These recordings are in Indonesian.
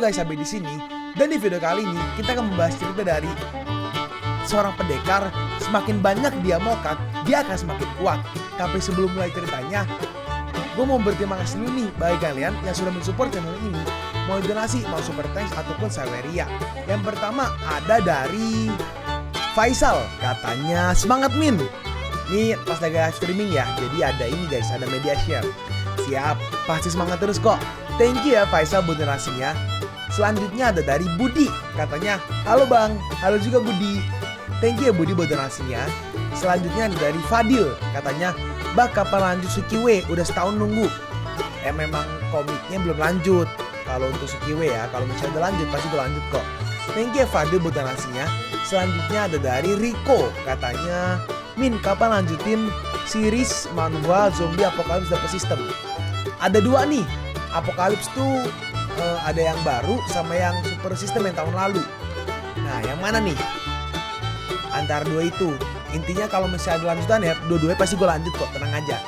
guys sampai di sini. Dan di video kali ini kita akan membahas cerita dari seorang pendekar. Semakin banyak dia mokat, dia akan semakin kuat. Tapi sebelum mulai ceritanya, gue mau berterima kasih dulu nih bagi kalian yang sudah mensupport channel ini. Mau donasi, mau super thanks ataupun saweria. Yang pertama ada dari Faisal, katanya semangat Min. Ini pas lagi live streaming ya, jadi ada ini guys, ada media share. Siap, pasti semangat terus kok. Thank you ya Faisal buat donasinya. Selanjutnya ada dari Budi, katanya halo bang, halo juga Budi. Thank you ya Budi buat donasinya. Selanjutnya ada dari Fadil, katanya bak kapan lanjut Sukiwe, udah setahun nunggu. Memang komiknya belum lanjut. Kalau untuk Sukiwe ya, kalau misalnya udah lanjut pasti gue lanjut kok. Thank you ya Fadil buat donasinya. Selanjutnya ada dari Rico, katanya Min kapan lanjutin series manhwa zombie Apocalypse Dapat System. Ada dua nih, Apocalypse tuh ada yang baru sama yang super system yang tahun lalu. Nah yang mana nih? Antara dua itu. Intinya kalau misalnya ada lanjutan ya, dua-duanya pasti gue lanjut kok, tenang aja.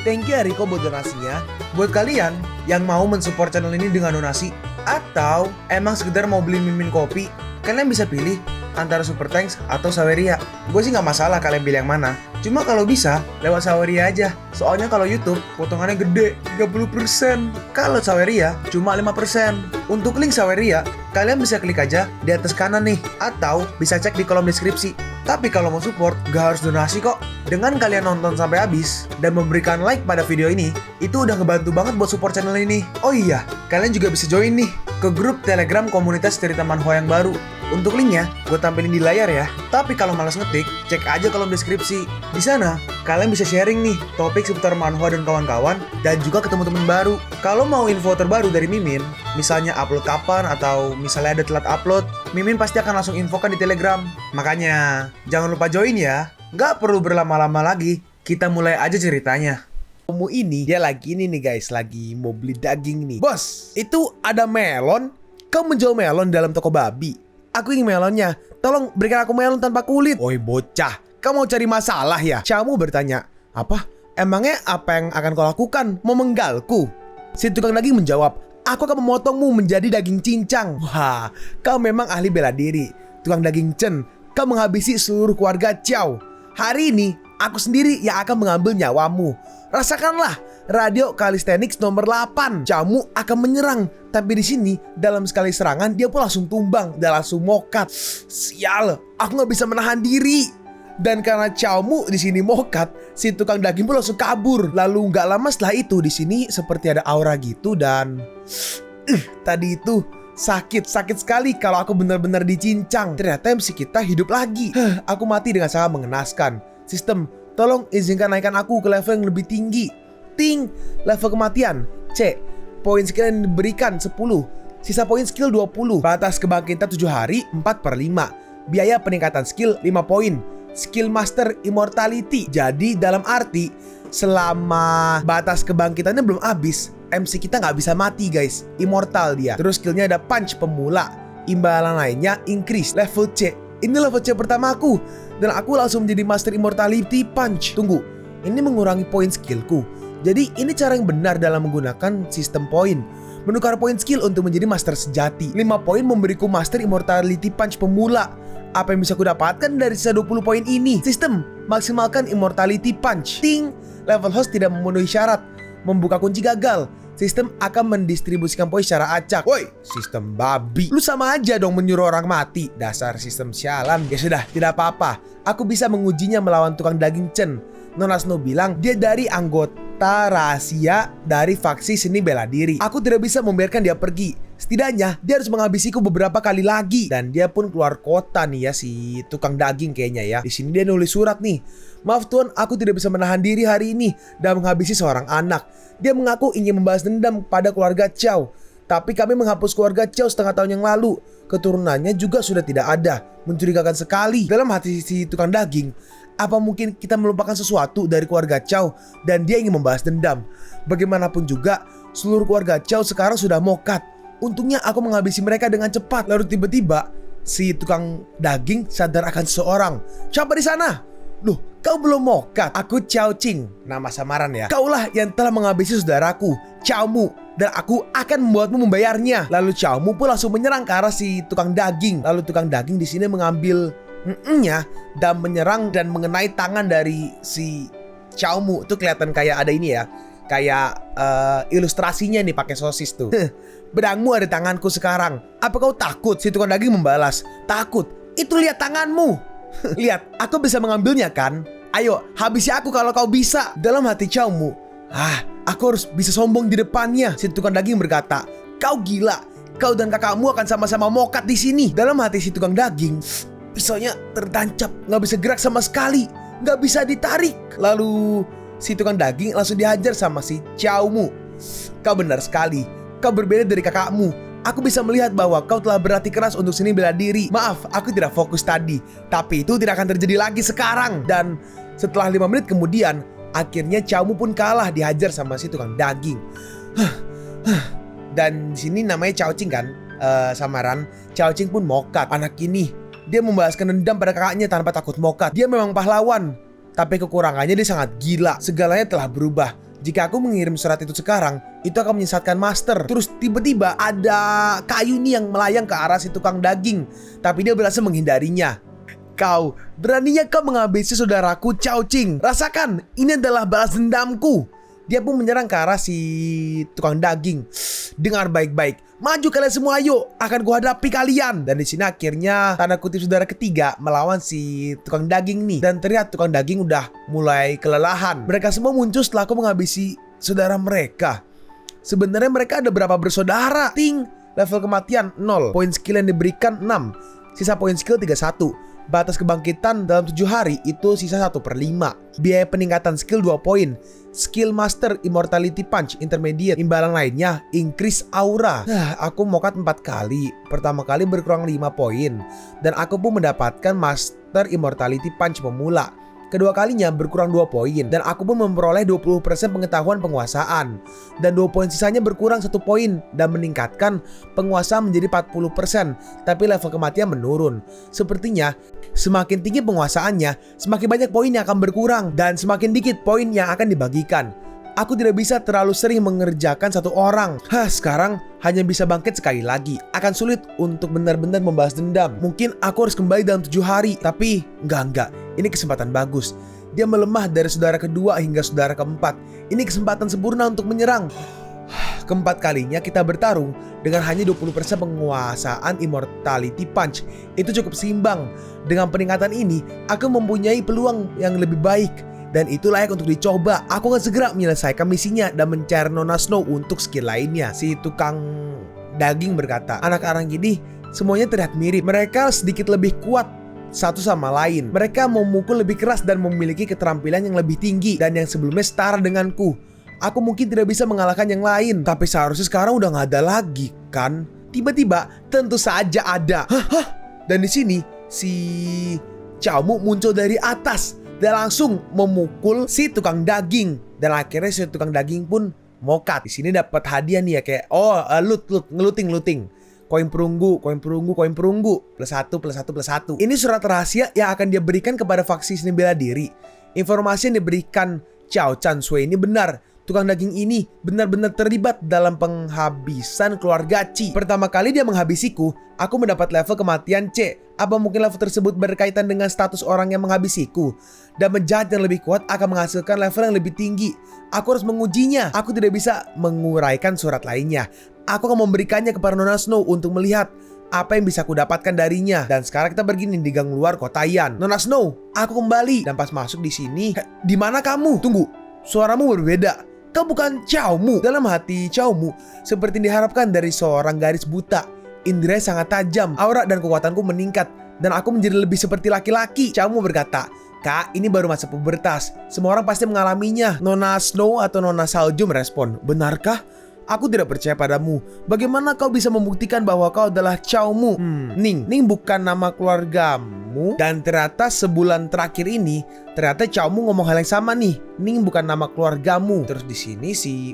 Thank you ya Rico buat donasinya. Buat kalian yang mau mensupport channel ini dengan donasi, atau emang sekedar mau beli mimin kopi, kalian bisa pilih antara super thanks atau saweria. Gue sih gak masalah kalian pilih yang mana. Cuma kalau bisa lewat saweria aja. Soalnya kalau YouTube potongannya gede 30%. Kalau saweria cuma 5%. Untuk link saweria kalian bisa klik aja di atas kanan nih, atau bisa cek di kolom deskripsi. Tapi kalau mau support gak harus donasi kok. Dengan kalian nonton sampai habis dan memberikan like pada video ini, itu udah ngebantu banget buat support channel ini. Oh iya, kalian juga bisa join nih ke grup Telegram komunitas cerita manhwa yang baru. Untuk linknya gue tampilin di layar ya. Tapi kalau malas ngetik, cek aja kolom deskripsi. Di sana kalian bisa sharing nih topik seputar manhwa dan kawan-kawan, dan juga ketemu teman baru. Kalau mau info terbaru dari Mimin, misalnya upload kapan atau misalnya ada telat upload, Mimin pasti akan langsung infokan di Telegram. Makanya jangan lupa join ya. Nggak perlu berlama-lama lagi, kita mulai aja ceritanya. Kamu ini dia lagi ini nih guys, lagi mau beli daging nih. Bos, itu ada melon. Kamu menjual melon dalam toko babi. Aku ingin melonnya. Tolong berikan aku melon tanpa kulit. Oi bocah, kamu mau cari masalah ya? Camu bertanya, apa? Emangnya apa yang akan kau lakukan? Mau menggalku? Si tukang daging menjawab, aku akan memotongmu menjadi daging cincang. Wah, kau memang ahli bela diri. Tukang daging Chen, kau menghabisi seluruh keluarga Chow. Hari ini, aku sendiri yang akan mengambil nyawamu. Rasakanlah radio calisthenics nomor 8. Camu akan menyerang, tapi di sini dalam sekali serangan dia pun langsung tumbang dan langsung mokat. Sial, aku nggak bisa menahan diri. Dan karena Camu di sini mokat, si tukang daging pun langsung kabur. Lalu nggak lama setelah itu di sini seperti ada aura gitu dan tadi itu sakit sekali kalau aku benar-benar dicincang. Ternyata MC kita hidup lagi. Aku mati dengan sangat mengenaskan. Sistem, tolong izinkan naikkan aku ke level yang lebih tinggi. Ting, level kematian. C, poin skill yang diberikan 10. Sisa poin skill 20. Batas kebangkitan 7 hari 4/5. Biaya peningkatan skill 5 poin. Skill master immortality. Jadi dalam arti selama batas kebangkitannya belum habis, MC kita nggak bisa mati guys. Immortal dia. Terus skillnya ada punch pemula. Imbalan lainnya increase. Level C. Ini level C pertama aku. Dan aku langsung menjadi master immortality punch. Tunggu, ini mengurangi poin skillku. Jadi ini cara yang benar dalam menggunakan sistem poin. Menukar poin skill untuk menjadi master sejati. 5 poin memberiku master immortality punch pemula. Apa yang bisa aku dapatkan dari sisa 20 poin ini? Sistem, maksimalkan immortality punch. Ting, level host tidak memenuhi syarat. Membuka kunci gagal. Sistem akan mendistribusikan poin secara acak. Woi, sistem babi. Lu sama aja dong menyuruh orang mati. Dasar sistem sialan. Ya sudah, tidak apa-apa. Aku bisa mengujinya melawan tukang daging Chen. Nona Snow bilang dia dari anggota rahasia dari faksi seni bela diri. Aku tidak bisa membiarkan dia pergi. Setidaknya dia harus menghabisiku beberapa kali lagi. Dan dia pun keluar kota nih ya, si tukang daging kayaknya ya. Di sini dia nulis surat nih. Maaf tuan, aku tidak bisa menahan diri hari ini dan menghabisi seorang anak. Dia mengaku ingin membalas dendam pada keluarga Chow. Tapi kami menghapus keluarga Chow setengah tahun yang lalu. Keturunannya juga sudah tidak ada. Mencurigakan sekali. Dalam hati si tukang daging, apa mungkin kita melupakan sesuatu dari keluarga Chow dan dia ingin membalas dendam? Bagaimanapun juga, seluruh keluarga Chow sekarang sudah mokat. Untungnya aku menghabisi mereka dengan cepat. Lalu tiba-tiba si tukang daging sadar akan seseorang. Siapa di sana? Loh, kau belum mokat? Aku Chow Ching, nama samaran ya. Kaulah yang telah menghabisi saudaraku, Chowmu. dan aku akan membuatmu membayarnya. Lalu Xiaomu pun langsung menyerang ke arah si tukang daging. Lalu tukang daging di sini mengambil nya dan menyerang dan mengenai tangan dari si Xiaomu. Itu kelihatan kayak ada ini ya, kayak ilustrasinya nih pakai sosis tuh. Pedangmu ada di tanganku sekarang. Apa kau takut? Si tukang daging membalas, takut? Itu lihat tanganmu. Lihat, aku bisa mengambilnya kan? Ayo, habisi aku kalau kau bisa. Dalam hati Xiaomu, aku harus bisa sombong di depannya. Si tukang daging berkata, kau gila. Kau dan kakakmu akan sama-sama mokat di sini. Dalam hati si tukang daging, pisaunya tertancap, nggak bisa gerak sama sekali, nggak bisa ditarik. Lalu si tukang daging langsung dihajar sama si Xiaomu. Kau benar sekali. Kau berbeda dari kakakmu. Aku bisa melihat bahwa kau telah berlatih keras untuk seni bela diri. Maaf, aku tidak fokus tadi. Tapi itu tidak akan terjadi lagi sekarang. Dan setelah 5 menit kemudian, akhirnya Xiaomu pun kalah dihajar sama si tukang daging. Dan di sini namanya Xiaoqing kan, samaran. Xiaoqing pun mokat. Anak ini, dia membalaskan dendam pada kakaknya tanpa takut mokat. Dia memang pahlawan, tapi kekurangannya dia sangat gila. Segalanya telah berubah. Jika aku mengirim surat itu sekarang, itu akan menyesatkan master. Terus tiba-tiba ada kayu nih yang melayang ke arah si tukang daging, tapi dia berhasil menghindarinya. Kau, beraninya kau menghabisi saudaraku Xiaoqing. Rasakan, ini adalah balas dendamku. Dia pun menyerang ke arah si tukang daging. Dengar baik-baik, maju kalian semua, ayo, akan kuhadapi kalian. Dan di sini akhirnya tanda kutip saudara ketiga melawan si tukang daging nih. Dan terlihat tukang daging udah mulai kelelahan. Mereka semua muncul setelah aku menghabisi saudara mereka. Sebenarnya mereka ada berapa bersaudara? Ting, level kematian 0, poin skill yang diberikan 6, sisa poin skill 31. Batas kebangkitan dalam 7 hari itu sisa 1/5. Biaya peningkatan skill 2 poin. Skill Master Immortality Punch Intermediate. Imbalan lainnya Increase Aura. Aku mokat 4 kali. Pertama kali berkurang 5 poin. Dan aku pun mendapatkan Master Immortality Punch pemula. Kedua kalinya berkurang 2 poin. Dan aku pun memperoleh 20% pengetahuan penguasaan. Dan 2 poin sisanya berkurang 1 poin. Dan meningkatkan penguasaan menjadi 40%. Tapi level kematian menurun. Sepertinya semakin tinggi penguasaannya, semakin banyak poin yang akan berkurang. Dan semakin dikit poin yang akan dibagikan. Aku tidak bisa terlalu sering mengerjakan satu orang. Sekarang hanya bisa bangkit sekali lagi. Akan sulit untuk benar-benar membalas dendam. Mungkin aku harus kembali dalam 7 hari. Tapi enggak. Ini kesempatan bagus. Dia melemah dari saudara kedua hingga saudara keempat. Ini kesempatan sempurna untuk menyerang. Keempat kalinya kita bertarung dengan hanya 20% penguasaan Immortality Punch. Itu cukup seimbang. Dengan peningkatan ini, aku mempunyai peluang yang lebih baik. Dan itu layak untuk dicoba. Aku akan segera menyelesaikan misinya dan mencari Nona Snow untuk skill lainnya. Si tukang daging berkata, anak-anak ini semuanya terlihat mirip. Mereka sedikit lebih kuat satu sama lain. Mereka memukul lebih keras dan memiliki keterampilan yang lebih tinggi. Dan yang sebelumnya setara denganku. Aku mungkin tidak bisa mengalahkan yang lain. Tapi seharusnya sekarang udah gak ada lagi kan? Tiba-tiba tentu saja ada. Dan di sini si Xiaomu muncul dari atas dan langsung memukul si tukang daging. Dan akhirnya si tukang daging pun mokat. Di sini dapat hadiah nih ya, kayak ngeluting. Koin perunggu. +1. Ini surat rahasia yang akan dia berikan kepada faksi seni bela diri. Informasi yang diberikan Xiao Chan Sui ini benar. Tukang daging ini benar-benar terlibat dalam penghabisan keluarga Qi. Pertama kali dia menghabisiku, aku mendapat level kematian C. Apa mungkin level tersebut berkaitan dengan status orang yang menghabisiku? Dan penjahat yang lebih kuat akan menghasilkan level yang lebih tinggi. Aku harus mengujinya. Aku tidak bisa menguraikan surat lainnya. Aku akan memberikannya kepada Nona Snow untuk melihat apa yang bisa aku dapatkan darinya. Dan sekarang kita pergi di gang luar kota Yan. Nona Snow, aku kembali. Dan pas masuk di sini, di mana kamu? Tunggu, suaramu berbeda. Kau bukan Xiaomu. Dalam hati Xiaomu, seperti diharapkan dari seorang gadis buta, indera sangat tajam, aura dan kekuatanku meningkat, dan aku menjadi lebih seperti laki-laki. Xiaomu berkata, Kak, ini baru masa pubertas. Semua orang pasti mengalaminya. Nona Snow atau Nona Salju merespon, benarkah? Aku tidak percaya padamu. Bagaimana kau bisa membuktikan bahwa kau adalah Xiaomu? Ning bukan nama keluargamu. Dan ternyata sebulan terakhir ini, ternyata Xiaomu ngomong hal yang sama nih. Ning bukan nama keluargamu. Terus di sini si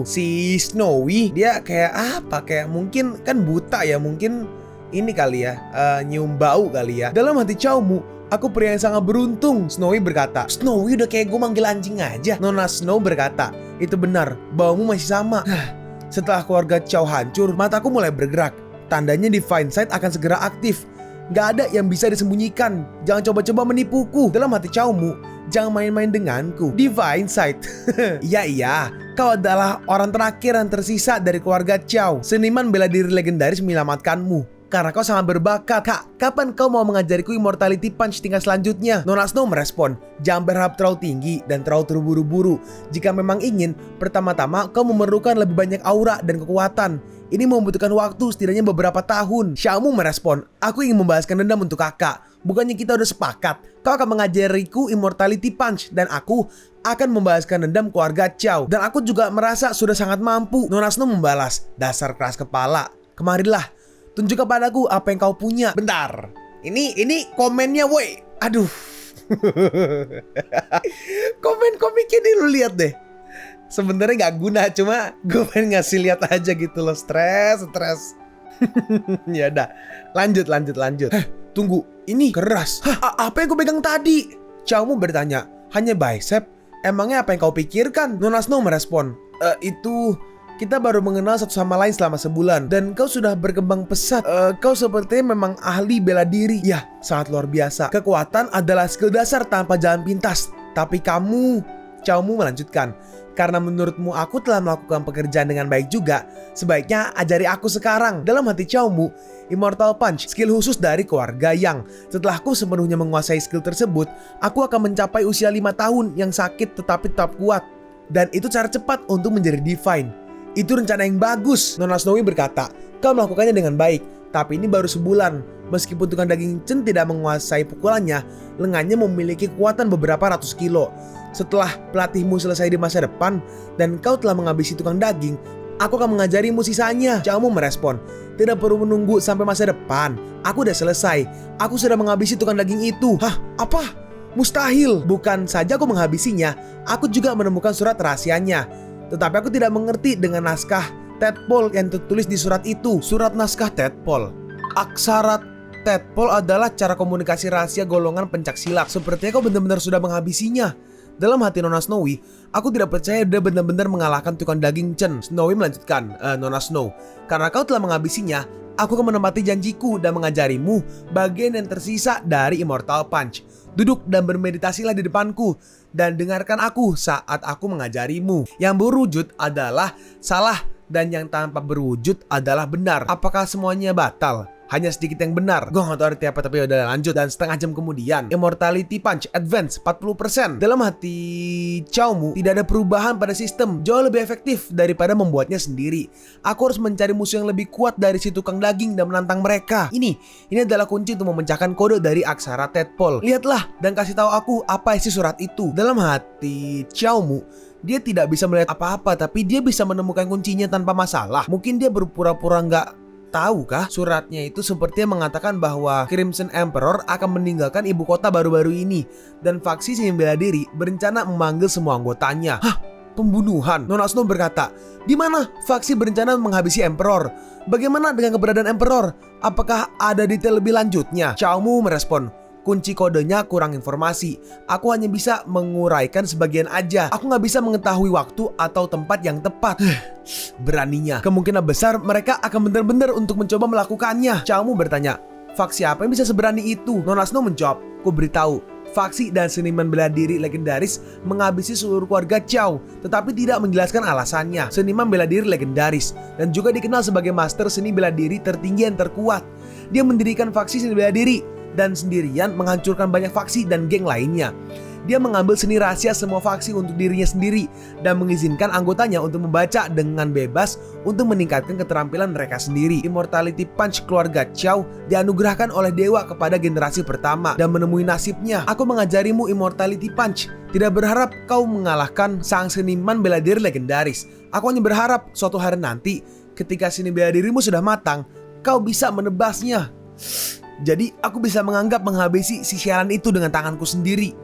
si Snowy, dia kayak apa? Kayak mungkin kan buta ya, mungkin ini kali ya, nyium bau kali ya. Dalam hati Xiaomu, Aku pria yang sangat beruntung, Snowy berkata. Snowy udah kayak gue manggil anjing aja. Nona Snow berkata, itu benar, baumu masih sama. Setelah keluarga Chow hancur, mataku mulai bergerak. Tandanya Divine Sight akan segera aktif. Gak ada yang bisa disembunyikan. Jangan coba-coba menipuku. Dalam hati Chowmu, jangan main-main denganku. Divine Sight. Iya, kau adalah orang terakhir yang tersisa dari keluarga Chow. Seniman bela diri legendaris menyelamatkanmu. Karena kau sangat berbakat. Kak, kapan kau mau mengajariku Immortality Punch tingkat selanjutnya? Nona Snow merespon, jangan berharap terlalu tinggi dan terlalu terburu-buru. Jika memang ingin, pertama-tama kau memerlukan lebih banyak aura dan kekuatan. Ini membutuhkan waktu setidaknya beberapa tahun. Xiaomu merespon, aku ingin membalaskan dendam untuk kakak. Bukannya kita udah sepakat? Kau akan mengajariku Immortality Punch dan aku akan membalaskan dendam keluarga Chow. Dan aku juga merasa sudah sangat mampu. Nona Snow membalas, dasar keras kepala. Kemarilah, tunjuk kepadaku apa yang kau punya. Bentar, ini komennya woi. Aduh. Komen komiknya nih lu lihat deh. Sebenarnya gak guna, cuma gue pengen ngasih lihat aja gitu loh. Stres. Ya udah, lanjut. Tunggu, ini keras. Apa yang gue pegang tadi? Chowmu bertanya, hanya bicep? Emangnya apa yang kau pikirkan? Nona Snow merespon, itu kita baru mengenal satu sama lain selama sebulan dan kau sudah berkembang pesat. Kau sepertinya memang ahli bela diri. Ya, sangat luar biasa. Kekuatan adalah skill dasar tanpa jalan pintas. Tapi kamu, Chowmu melanjutkan, karena menurutmu aku telah melakukan pekerjaan dengan baik juga, sebaiknya ajari aku sekarang. Dalam hati Chowmu, Immortal Punch, skill khusus dari keluarga Yang. Setelah aku sepenuhnya menguasai skill tersebut, aku akan mencapai usia 5 tahun yang sakit tetapi tetap kuat. Dan itu cara cepat untuk menjadi Divine. Itu rencana yang bagus, Nona Snowy berkata. Kau melakukannya dengan baik, tapi ini baru sebulan. Meskipun tukang daging Chen tidak menguasai pukulannya, lengannya memiliki kekuatan beberapa ratus kilo. Setelah pelatihmu selesai di masa depan dan kau telah menghabisi tukang daging, aku akan mengajarimu sisanya. Chowmu merespon, tidak perlu menunggu sampai masa depan. Aku udah selesai. Aku sudah menghabisi tukang daging itu. Hah? Apa? Mustahil. Bukan saja aku menghabisinya, aku juga menemukan surat rahasianya. Tetapi aku tidak mengerti dengan naskah Tadpole yang tertulis di surat itu. Surat naskah Tadpole. Aksara Tadpole adalah cara komunikasi rahasia golongan pencaksilat. Sepertinya kau benar-benar sudah menghabisinya. Dalam hati Nona Snowy, aku tidak percaya dia benar-benar mengalahkan tukang daging Chen. Snowy melanjutkan, Nona Snow, karena kau telah menghabisinya, aku akan menepati janjiku dan mengajarimu bagian yang tersisa dari Immortal Punch. Duduk dan bermeditasilah di depanku dan dengarkan aku saat aku mengajarimu. Yang berwujud adalah salah dan yang tanpa berwujud adalah benar. Apakah semuanya batal? Hanya sedikit yang benar. Gue gak tau arti apa, tapi udah lanjut. Dan setengah jam kemudian, Immortality Punch Advance 40%. Dalam hati Chowmu, tidak ada perubahan pada sistem. Jauh lebih efektif daripada membuatnya sendiri. Aku harus mencari musuh yang lebih kuat dari si tukang daging dan menantang mereka. Ini adalah kunci untuk memecahkan kode dari aksara Tadpole. Lihatlah dan kasih tahu aku apa isi surat itu. Dalam hati Chowmu, dia tidak bisa melihat apa-apa, tapi dia bisa menemukan kuncinya tanpa masalah. Mungkin dia berpura-pura nggak tahu kah? Suratnya itu sepertinya mengatakan bahwa Crimson Emperor akan meninggalkan ibu kota baru-baru ini dan faksi seni bela diri berencana memanggil semua anggotanya. Hah? Pembunuhan? Nona Snow berkata, di mana faksi berencana menghabisi Emperor? Bagaimana dengan keberadaan Emperor? Apakah ada detail lebih lanjutnya? Chowmu merespon, kunci kodenya kurang informasi. Aku hanya bisa menguraikan sebagian aja. Aku nggak bisa mengetahui waktu atau tempat yang tepat. Beraninya, kemungkinan besar mereka akan benar-benar untuk mencoba melakukannya. Chowmu bertanya, faksi apa yang bisa seberani itu? Nona Snow menjawab, ku beritahu, faksi dan seniman bela diri legendaris menghabisi seluruh keluarga Chow, tetapi tidak menjelaskan alasannya. Seniman bela diri legendaris dan juga dikenal sebagai master seni bela diri tertinggi yang terkuat. Dia mendirikan faksi seni bela diri dan sendirian menghancurkan banyak faksi dan geng lainnya. Dia mengambil seni rahasia semua faksi untuk dirinya sendiri dan mengizinkan anggotanya untuk membaca dengan bebas untuk meningkatkan keterampilan mereka sendiri. Immortality Punch keluarga Chow dianugerahkan oleh dewa kepada generasi pertama dan menemui nasibnya. Aku mengajarimu Immortality Punch, tidak berharap kau mengalahkan sang seniman bela diri legendaris. Aku hanya berharap suatu hari nanti ketika seni bela dirimu sudah matang, kau bisa menebasnya. Jadi aku bisa menganggap menghabisi si sialan itu dengan tanganku sendiri.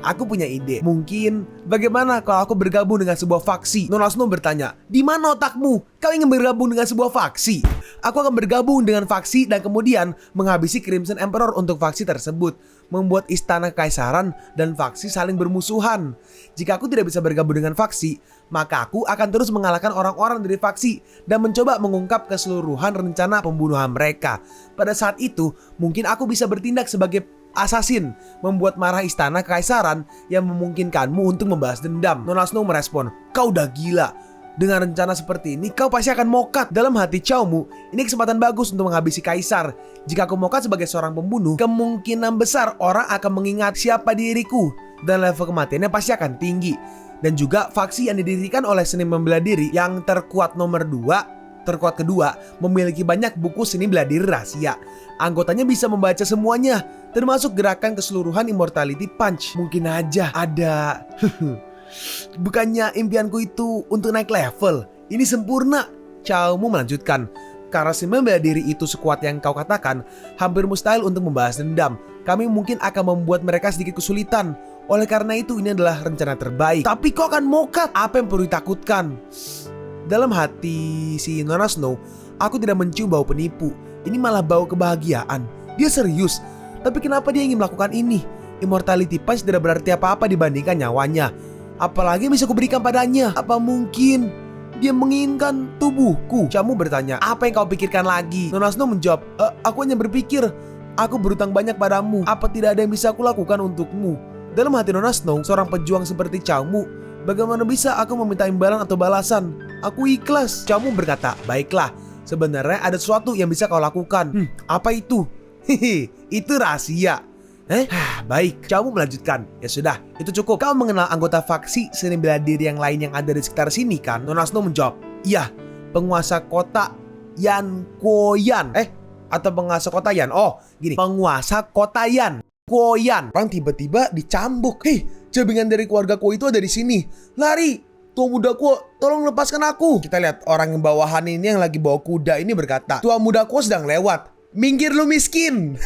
Aku punya ide. Mungkin bagaimana kalau aku bergabung dengan sebuah faksi? Nona Snow bertanya, di mana otakmu? Kau ingin bergabung dengan sebuah faksi? Aku akan bergabung dengan faksi dan kemudian menghabisi Crimson Emperor untuk faksi tersebut, membuat istana kekaisaran dan faksi saling bermusuhan. Jika aku tidak bisa bergabung dengan faksi, maka aku akan terus mengalahkan orang-orang dari faksi dan mencoba mengungkap keseluruhan rencana pembunuhan mereka. Pada saat itu, mungkin aku bisa bertindak sebagai assassin, membuat marah istana kekaisaran yang memungkinkanmu untuk membalas dendam. Nona Snow merespon, kau udah gila. Dengan rencana seperti ini, kau pasti akan mokat. Dalam hati Chow Mu, ini kesempatan bagus untuk menghabisi kaisar. Jika aku mokat sebagai seorang pembunuh, kemungkinan besar orang akan mengingat siapa diriku, dan level kematiannya pasti akan tinggi. Dan juga faksi yang didirikan oleh seni membela diri yang terkuat kedua memiliki banyak buku seni bela diri rahasia. Anggotanya bisa membaca semuanya, termasuk gerakan keseluruhan Immortality Punch. Mungkin aja ada. Bukannya impianku itu untuk naik level, ini sempurna. Chow Mu melanjutkan, karena seni membela diri itu sekuat yang kau katakan, hampir mustahil untuk membalas dendam. Kami mungkin akan membuat mereka sedikit kesulitan. Oleh karena itu, ini adalah rencana terbaik. Tapi kau akan mokat. Apa yang perlu ditakutkan? Dalam hati si Nona Snow, aku tidak mencium bau penipu. Ini malah bau kebahagiaan. Dia serius. Tapi kenapa dia ingin melakukan ini? Immortality Punch tidak berarti apa-apa dibandingkan nyawanya. Apalagi yang bisa kuberikan padanya? Apa mungkin dia menginginkan tubuhku? Chow Mu bertanya, apa yang kau pikirkan lagi? Nona Snow menjawab, aku hanya berpikir, aku berutang banyak padamu. Apa tidak ada yang bisa aku lakukan untukmu? Dalam hati Nona Snow, seorang pejuang seperti Chow Mu, bagaimana bisa aku meminta imbalan atau balasan? Aku ikhlas. Chow Mu berkata, baiklah, sebenarnya ada sesuatu yang bisa kau lakukan. Apa itu? Itu rahasia. Baik, Chow Mu melanjutkan. Ya sudah, itu cukup. Kau mengenal anggota faksi seni bela diri yang lain yang ada di sekitar sini kan? Nona Snow menjawab, iya, penguasa kota Yan Koyan. Atau penguasa kota Yan. Oh, gini, penguasa kota Yan Koyan. Orang tiba-tiba dicambuk. Jabingan dari keluarga Ko itu ada di sini. Lari, tua muda Ko, tolong lepaskan aku. Kita lihat orang yang bawahan ini yang lagi bawa kuda ini berkata, tua muda Ko sedang lewat. Minggir lu miskin.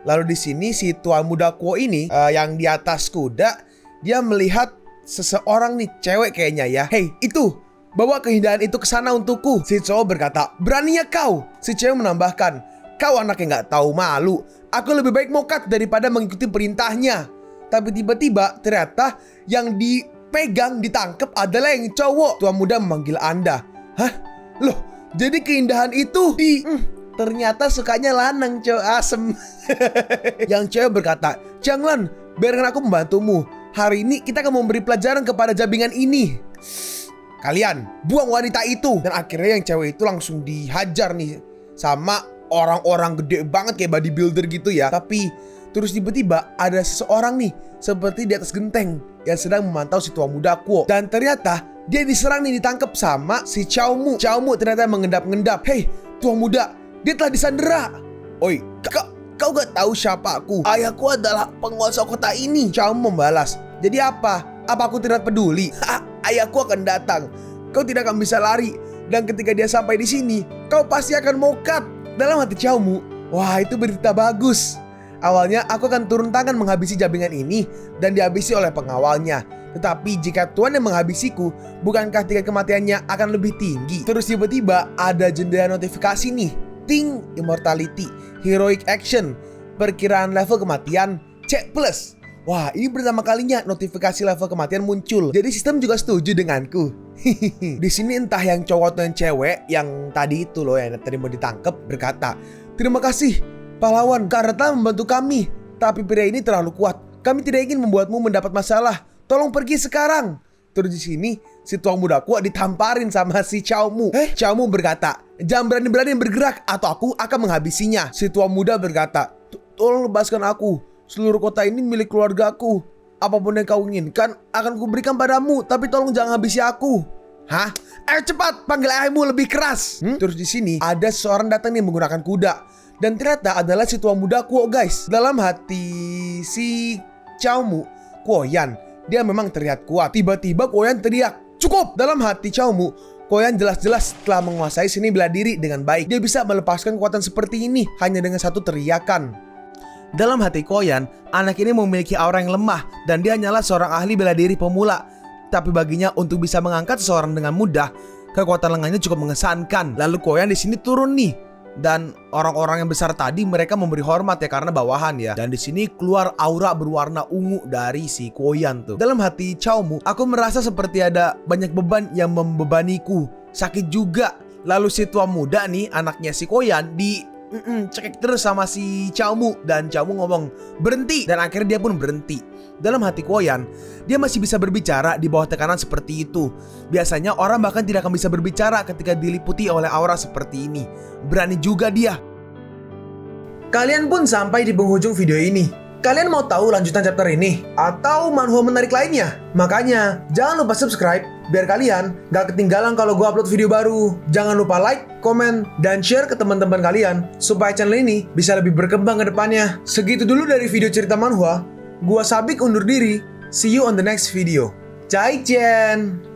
Lalu di sini si tua muda Ko ini yang di atas kuda, dia melihat seseorang nih, cewek kayaknya ya. Itu, bawa keindahan itu ke sana untukku. Si cowok berkata, beraninya kau. Si cewek menambahkan, kau anak yang gak tahu malu. Aku lebih baik mokat daripada mengikuti perintahnya. Tapi tiba-tiba ternyata yang dipegang, ditangkap adalah yang cowok. Tua muda memanggil Anda. Loh, jadi keindahan itu ternyata sukanya lanang, cowok asem. Yang cewek berkata, jangan, biarkan aku membantumu. Hari ini kita akan memberi pelajaran kepada jabingan ini. Kalian buang wanita itu. Dan akhirnya yang cewek itu langsung dihajar nih sama orang-orang gede banget kayak bodybuilder gitu ya. Tapi terus tiba-tiba ada seseorang nih seperti di atas genteng yang sedang memantau si tua muda Ko. Dan ternyata dia diserang nih, ditangkap sama si Chow Mu. Chow Mu ternyata mengendap-endap. Tua muda, dia telah disandera. Oi, kau gak tahu siapa aku? Ayahku adalah penguasa kota ini. Chow Mu membalas, jadi apa? Apa aku tidak peduli? Ayahku akan datang. Kau tidak akan bisa lari. Dan ketika dia sampai di sini, kau pasti akan mokat. Dalam hati Chow Mu, wah itu berita bagus. Awalnya aku akan turun tangan menghabisi jabingan ini dan dihabisi oleh pengawalnya. Tetapi jika Tuhan yang menghabisiku, bukankah tingkat kematiannya akan lebih tinggi? Terus tiba-tiba ada jendela notifikasi nih. Ting, Immortality, Heroic Action, perkiraan level kematian C+. Wah, ini pertama kalinya notifikasi level kematian muncul. Jadi sistem juga setuju denganku. Di sini entah yang cowok atau yang cewek yang tadi itu loh, yang tadi mau ditangkap, berkata, terima kasih pahlawan karena telah membantu kami. Tapi pria ini terlalu kuat. Kami tidak ingin membuatmu mendapat masalah. Tolong pergi sekarang. Terus di sini si tua muda kuat ditamparin sama si Chow Mu. Chow Mu berkata, jangan berani-berani bergerak atau aku akan menghabisinya. Si tua muda berkata, tolong lepaskan aku. Seluruh kota ini milik keluargaku. Apapun yang kau inginkan akan kuberikan padamu. Tapi tolong jangan habisi aku. Ayo cepat, panggil ayahmu lebih keras. Terus di sini ada seorang datang nih menggunakan kuda. Dan ternyata adalah si tua muda Ko, guys. Dalam hati si Chow Mu, Koyan, dia memang terlihat kuat. Tiba-tiba Koyan teriak, cukup! Dalam hati Chow Mu, Koyan jelas-jelas telah menguasai seni bela diri dengan baik. Dia bisa melepaskan kekuatan seperti ini hanya dengan satu teriakan. Dalam hati Koyan, anak ini memiliki aura yang lemah dan dia hanyalah seorang ahli bela diri pemula. Tapi baginya untuk bisa mengangkat seseorang dengan mudah, kekuatan lengannya cukup mengesankan. Lalu Koyan di sini turun nih. Dan orang-orang yang besar tadi mereka memberi hormat ya karena bawahan ya. Dan di sini keluar aura berwarna ungu dari si Koyan tuh. Dalam hati Chaomu, aku merasa seperti ada banyak beban yang membebaniku. Sakit juga. Lalu si tua muda nih, anaknya si Koyan cekik terus sama si Chaomu. Dan Chaomu ngomong berhenti. Dan akhirnya dia pun berhenti. Dalam hati Koyan, dia masih bisa berbicara di bawah tekanan seperti itu. Biasanya orang bahkan tidak akan bisa berbicara ketika diliputi oleh aura seperti ini. Berani juga dia. Kalian pun sampai di penghujung video ini. Kalian mau tahu lanjutan chapter ini? Atau manhwa menarik lainnya? Makanya jangan lupa subscribe biar kalian gak ketinggalan kalau gue upload video baru. Jangan lupa like, komen, dan share ke teman-teman kalian supaya channel ini bisa lebih berkembang ke depannya. Segitu dulu dari video cerita manhwa. Gua Sabik undur diri. See you on the next video. Zaijian.